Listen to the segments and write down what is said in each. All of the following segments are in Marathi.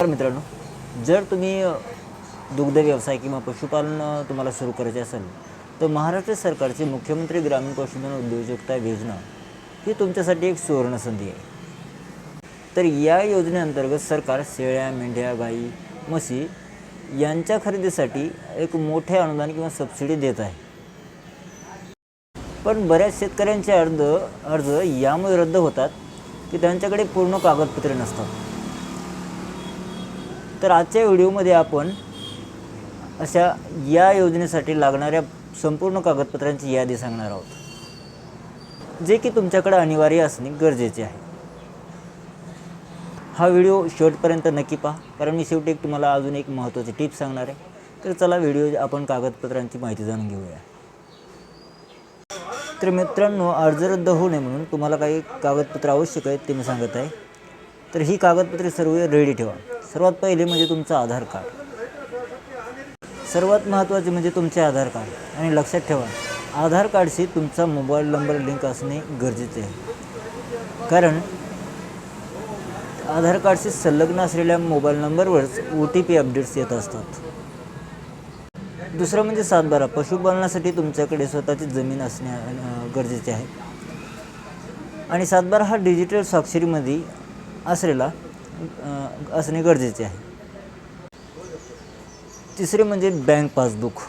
तर मित्रांनो, जर तुम्ही दुग्ध व्यवसाय किंवा पशुपालन तुम्हाला सुरू करायचे असेल, तर महाराष्ट्र सरकारची मुख्यमंत्री ग्रामीण पशुधन उद्योजकता योजना ही तुमच्यासाठी एक सुवर्णसंधी आहे. तर या योजनेअंतर्गत सरकार शेळ्या, मेंढ्या, गाई, म्हशी यांच्या खरेदीसाठी एक मोठे अनुदान किंवा सबसिडी देत आहे. पण बऱ्याच शेतकऱ्यांचे अर्ज यामुळे रद्द होतात की त्यांच्याकडे पूर्ण कागदपत्रे नसतात. तर आजच्या व्हिडिओमध्ये आपण अशा या योजनेसाठी लागणाऱ्या संपूर्ण कागदपत्रांची यादी सांगणार आहोत, जे की तुमच्याकडे अनिवार्य असणे गरजेचे आहे. हा व्हिडिओ शेवटपर्यंत नक्की पहा, कारण मी शेवटी तुम्हाला अजून एक महत्त्वाची टिप सांगणार आहे. तर चला व्हिडिओ आपण कागदपत्रांची माहिती जाणून घेऊया. तर मित्रांनो, अर्ज रद्द होऊ नये म्हणून तुम्हाला काही कागदपत्र आवश्यक आहेत ते मी सांगत आहे. तर ही कागदपत्रे सर्व रेडी ठेवा. सर्वात पहिले म्हणजे तुमचं आधार कार्ड. सर्वात महत्त्वाचे म्हणजे तुमचे आधार कार्ड. आणि लक्षात ठेवा, आधार कार्डशी तुमचा मोबाईल नंबर लिंक असणे गरजेचे आहे, कारण आधार कार्डशी संलग्न असलेल्या मोबाईल नंबरवरच OTP अपडेट्स येत असतात. दुसरं म्हणजे 7/12. पशुपालनासाठी तुमच्याकडे स्वतःची जमीन असणे गरजेचे आहे. आणि 7/12 हा डिजिटल स्वाक्षरीमध्ये असणे गरजेचे आहे. तिसरे म्हणजे बँक पासबुक,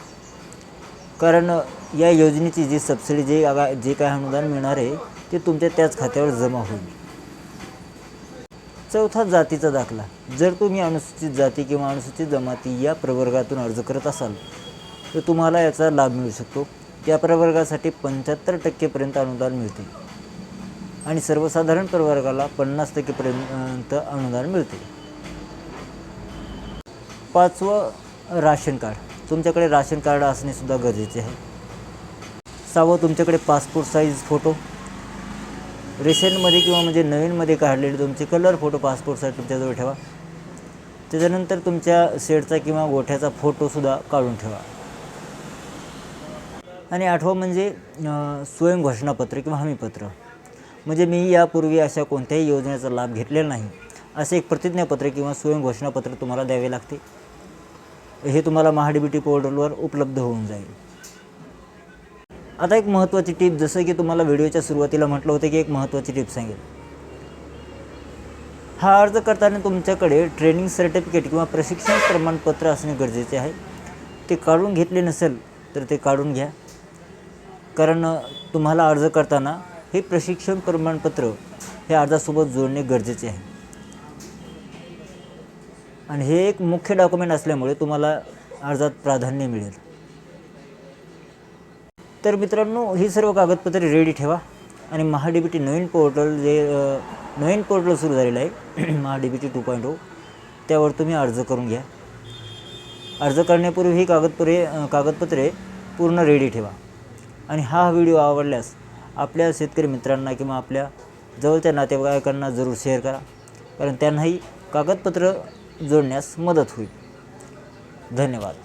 कारण या योजनेची जी सबसिडी जे काय अनुदान मिळणार आहे ते तुमच्या त्याच खात्यावर जमा होईल. चौथा, जातीचा दाखला. जर तुम्ही अनुसूचित जाती किंवा अनुसूचित जमाती या प्रवर्गातून अर्ज करत असाल तर तुम्हाला याचा लाभ मिळू शकतो. त्या प्रवर्गासाठी 75% अनुदान मिळते आणि सर्वसाधारण प्रवर्गाला 50% अनुदान मिळते. पाचवं, राशन कार्ड. तुमच्याकडे राशन कार्ड असणे सुद्धा गरजेचे आहे. सहावं, तुमच्याकडे पासपोर्ट साईज फोटो. रेशनमध्ये किंवा म्हणजे नवीनमध्ये काढलेले तुमचे कलर फोटो पासपोर्ट साईज तुमच्याजवळ ठेवा. त्याच्यानंतर तुमच्या शेडचा किंवा गोठ्याचा फोटोसुद्धा काढून ठेवा. आणि आठवं म्हणजे स्वयंघोषणापत्र किंवा हमीपत्र. म्हणजे मी यापूर्वी अशा कोणत्याही योजनेचा लाभ घेतलेला नाही असे एक प्रतिज्ञापत्र किंवा स्वयंघोषणापत्र तुम्हाला द्यावे लागते. हे तुम्हाला महाडीबीटी पोर्टलवर उपलब्ध होऊन जाईल. आता एक महत्त्वाची टीप, जसं की तुम्हाला व्हिडिओच्या सुरुवातीला म्हटलं होतं की एक महत्त्वाची टीप सांगेल. हा अर्ज करताना तुमच्याकडे ट्रेनिंग सर्टिफिकेट किंवा प्रशिक्षण प्रमाणपत्र असणे गरजेचे आहे. ते काढून घेतले नसेल तर ते काढून घ्या, कारण तुम्हाला अर्ज करताना हे प्रशिक्षण प्रमाणपत्र हे अर्जासोबत जोडणे गरजेचे आहे. आणि हे एक मुख्य डॉक्युमेंट असल्यामुळे तुम्हाला अर्जात प्राधान्य मिळेल. तर मित्रांनो, ही सर्व कागदपत्रे रेडी ठेवा आणि महाडीबीटी नवीन पोर्टल सुरू झालेलं आहे महाडीबीटी 2.0, त्यावर तुम्ही अर्ज करून घ्या. अर्ज करण्यापूर्वी ही कागदपत्रे पूर्ण रेडी ठेवा. आणि हा व्हिडिओ आवडल्यास आपल्या शेतकरी मित्रांना किंवा आपल्या जवळच्या नातेवाईकांना जरूर शेअर करा, कारण त्यांनाही कागदपत्र जोडण्यास मदत होईल. धन्यवाद.